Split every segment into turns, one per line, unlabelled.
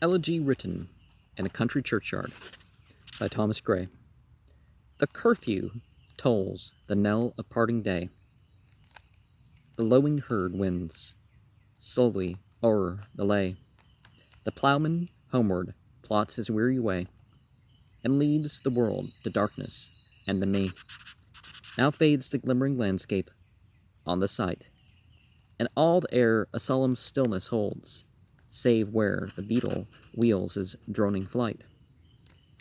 Elegy written in a country churchyard by Thomas Gray. The curfew tolls the knell of parting day. The lowing herd wins slowly o'er the lay. The ploughman homeward plots his weary way, and leaves the world to darkness and to me. Now fades the glimmering landscape on the sight, and all the air a solemn stillness holds, save where the beetle wheels his droning flight,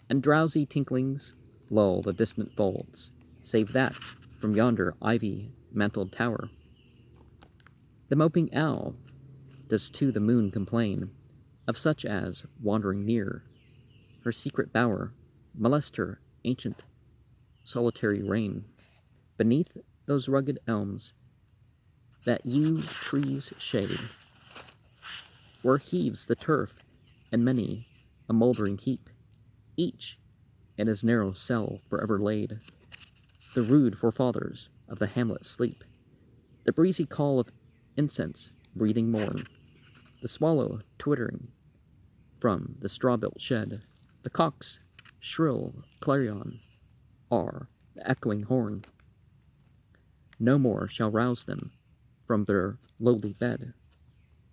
and drowsy tinklings lull the distant folds, save that from yonder ivy-mantled tower the moping owl does to the moon complain of such as, wandering near her secret bower, molest her ancient solitary reign. Beneath those rugged elms that yew trees shade, where heaves the turf and many a mouldering heap, each in his narrow cell forever laid, the rude forefathers of the hamlet sleep. The breezy call of incense breathing morn, the swallow twittering from the straw-built shed, the cock's shrill clarion are the echoing horn. No more shall rouse them from their lowly bed.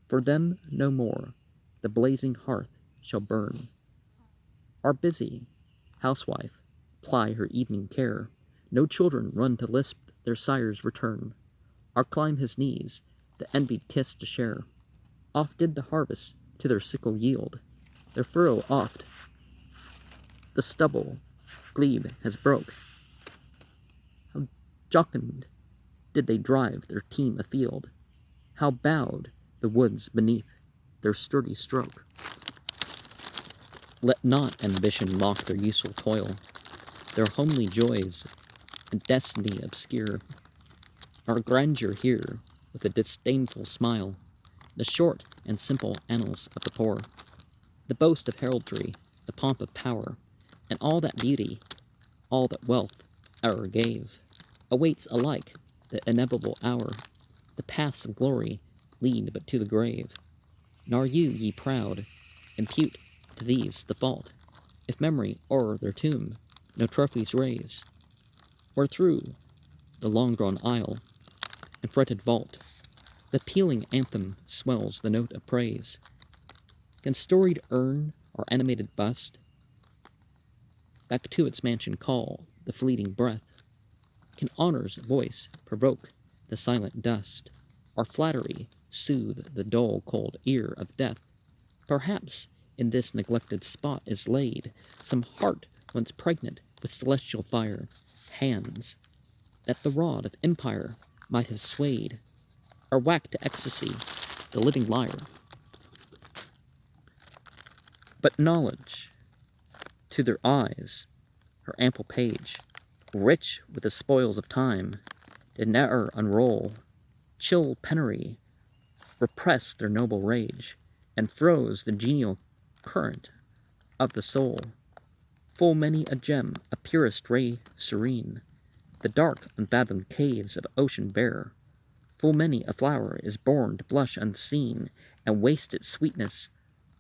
For them no more the blazing hearth shall burn. Our busy housewife ply her evening care. No children run to lisp their sire's return, or climb his knees the envied kiss to share. Oft did the harvest to their sickle yield, their furrow oft the stubble glebe has broke. How jocund did they drive their team afield, how bowed the woods beneath their sturdy stroke. Let not ambition mock their useful toil, their homely joys and destiny obscure. Our grandeur here with a disdainful smile, the short and simple annals of the poor, the boast of heraldry, the pomp of power, and all that beauty, all that wealth e'er gave, awaits alike the inevitable hour. The paths of glory lead but to the grave. Nor you, ye proud, impute to these the fault, if memory o'er their tomb no trophies raise, or through the long-drawn aisle and fretted vault the pealing anthem swells the note of praise. Can storied urn or animated bust back to its mansion call the fleeting breath? Can honor's voice provoke the silent dust, or flattery soothe the dull cold ear of death? Perhaps in this neglected spot is laid some heart once pregnant with celestial fire, hands that the rod of empire might have swayed, or whacked to ecstasy the living lyre. But knowledge, to their eyes, her ample page, rich with the spoils of time, did ne'er unroll. Chill penury repressed their noble rage, and froze the genial current of the soul. Full many a gem, a purest ray serene, the dark unfathomed caves of ocean bear. Full many a flower is born to blush unseen, and waste its sweetness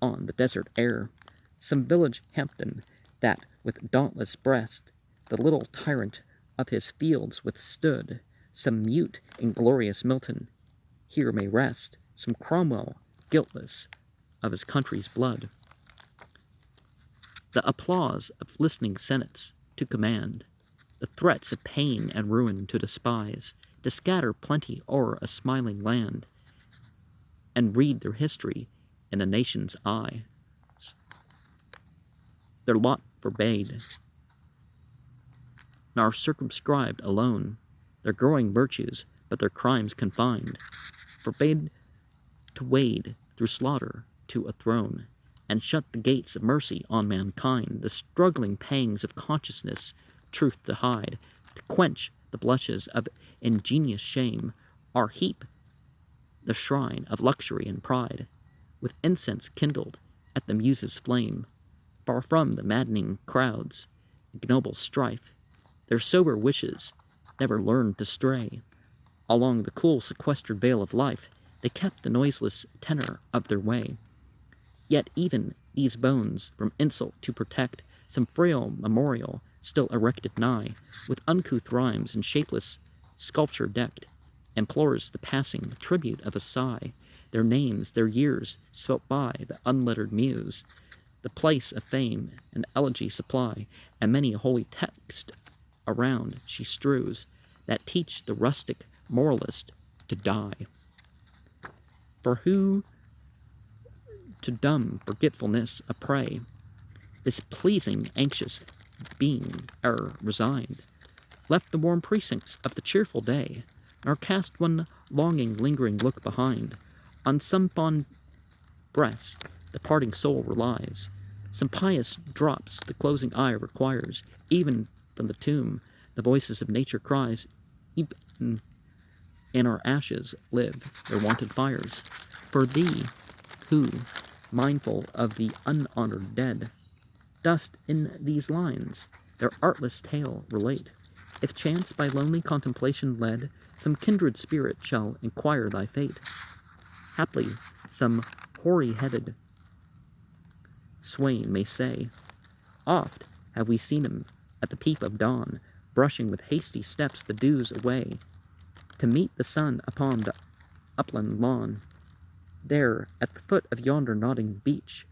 on the desert air. Some village Hampton, that with dauntless breast the little tyrant of his fields withstood, some mute inglorious Milton here may rest, some Cromwell guiltless of his country's blood. The applause of listening senates to command, the threats of pain and ruin to despise, to scatter plenty o'er a smiling land, and read their history in a nation's eye. Their lot forbade, nor circumscribed alone their growing virtues, but their crimes confined, forbade to wade through slaughter to a throne, and shut the gates of mercy on mankind, the struggling pangs of consciousness, truth to hide, to quench the blushes of ingenious shame, or heap the shrine of luxury and pride with incense kindled at the muses' flame. Far from the maddening crowd's ignoble strife, their sober wishes never learned to stray. Along the cool sequestered vale of life they kept the noiseless tenor of their way. Yet even these bones from insult to protect some frail memorial still erected nigh, with uncouth rhymes and shapeless sculpture decked, implores the passing tribute of a sigh, their names, their years, spelt by the unlettered muse, the place of fame and elegy supply, and many a holy text around she strews, that teach the rustic moralist to die. For who to dumb forgetfulness a prey, this pleasing, anxious being resigned, left the warm precincts of the cheerful day, nor cast one longing, lingering look behind. On some fond breast the parting soul relies, some pious drops the closing eye requires, even from the tomb the voices of nature cries, even in our ashes live their wonted fires. For thee, who, mindful of the unhonored dead, dost in these lines their artless tale relate, if chance by lonely contemplation led, some kindred spirit shall inquire thy fate. Haply some hoary-headed swain may say, oft have we seen him at the peep of dawn, brushing with hasty steps the dews away, to meet the sun upon the upland lawn, there at the foot of yonder nodding beech,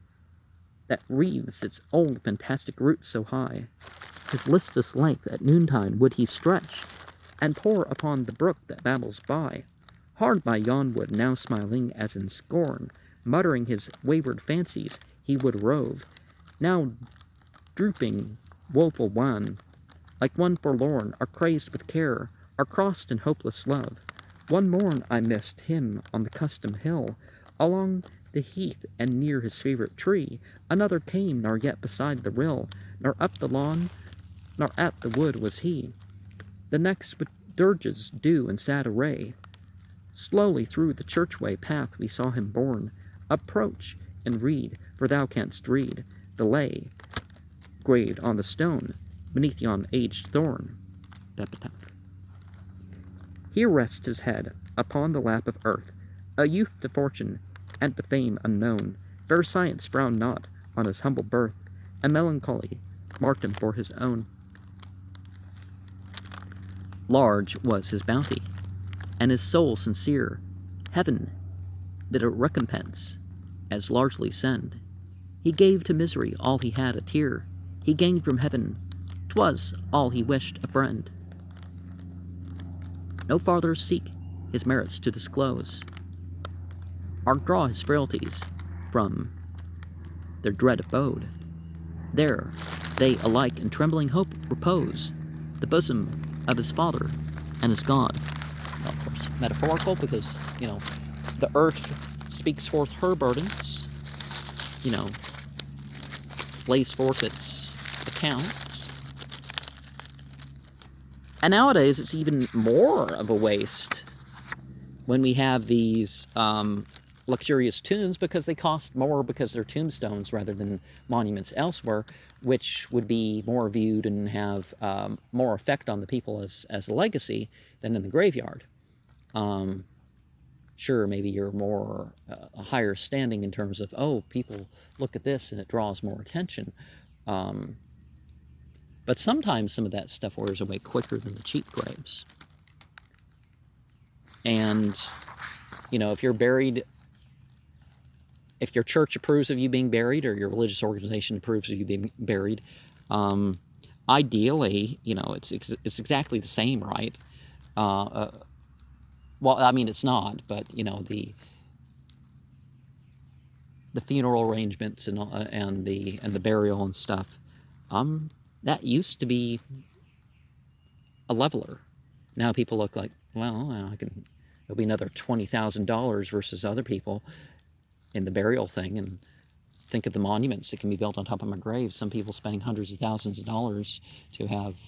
that wreathes its old fantastic roots so high, his listless length at noontide would he stretch, and pour upon the brook that babbles by. Hard by yon wood, now smiling as in scorn, muttering his wayward fancies, he would rove, now drooping, woeful wan, like one forlorn, or crazed with care, or crossed in hopeless love. One morn I missed him on the customed hill, along the heath and near his favourite tree. Another came, nor yet beside the rill, nor up the lawn, nor at the wood was he. The next with dirges due in sad array, slowly through the churchway path we saw him borne. Approach and read, for thou canst read the lay graved on the stone beneath yon aged thorn. Epitaph. Here rests his head upon the lap of earth, a youth to fortune and to fame unknown. Fair science frowned not on his humble birth, and melancholy marked him for his own. Large was his bounty, and his soul sincere. Heaven did a recompense as largely send. He gave to misery all he had a tear. He gained from heaven, 'twas all he wished a friend. No farther seek his merits to disclose, or draw his frailties from their dread abode. There they alike in trembling hope repose, the bosom of his Father and his God. Well, of course, metaphorical, because, the earth speaks forth her burdens, lays forth its accounts. And nowadays, it's even more of a waste when we have these luxurious tombs, because they cost more because they're tombstones rather than monuments elsewhere, which would be more viewed and have more effect on the people as a legacy than in the graveyard. Sure, maybe you're more a higher standing in terms of, people look at this and it draws more attention. But sometimes some of that stuff wears away quicker than the cheap graves. And, if you're buried, if your church approves of you being buried, or your religious organization approves of you being buried, ideally, it's exactly the same, right? Well, I mean, it's not, but the funeral arrangements and the burial and stuff, that used to be a leveler. Now people look like, well, there'll be another $20,000 versus other people in the burial thing, and think of the monuments that can be built on top of my grave. Some people spending hundreds of thousands of dollars to have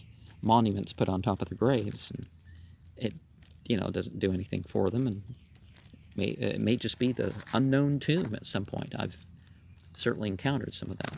monuments put on top of their graves, and it doesn't do anything for them, and it may just be the unknown tomb at some point. I've certainly encountered some of that.